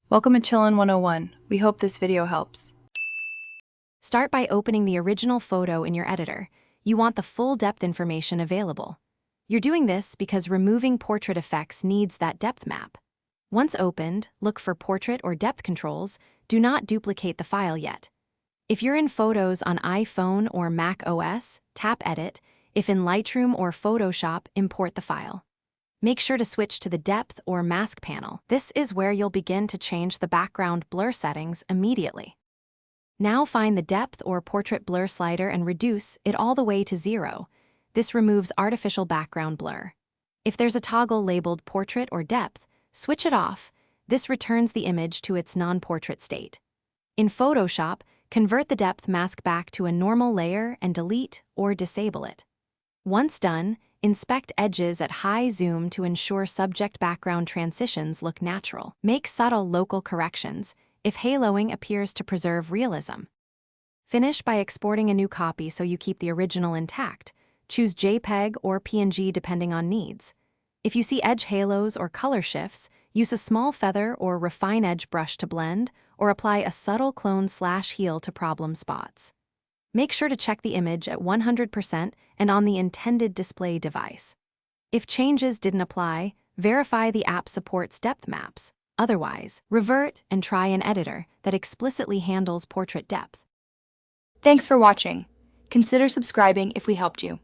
Welcome to Chillin' 101. We hope this video helps. Start by opening the original photo in your editor. You want the full depth information available. You're doing this because removing portrait effects needs that depth map. Once opened, look for portrait or depth controls. Do not duplicate the file yet. If you're in Photos on iPhone or Mac OS, tap Edit. If in Lightroom or Photoshop, import the file. Make sure to switch to the Depth or Mask panel. This is where you'll begin to change the background blur settings immediately. Now find the Depth or Portrait Blur slider and reduce it all the way to 0. This removes artificial background blur. If there's a toggle labeled Portrait or Depth, switch it off. This returns the image to its non-portrait state. In Photoshop, convert the depth mask back to a normal layer and delete or disable it. Once done, inspect edges at high zoom to ensure subject background transitions look natural. Make subtle local corrections if haloing appears to preserve realism. Finish by exporting a new copy so you keep the original intact. Choose JPEG or PNG depending on needs. If you see edge halos or color shifts, use a small feather or refine edge brush to blend, or apply a subtle clone/heal to problem spots. Make sure to check the image at 100% and on the intended display device. If changes didn't apply, verify the app supports depth maps. Otherwise, revert and try an editor that explicitly handles portrait depth. Thanks for watching. Consider subscribing if we helped you.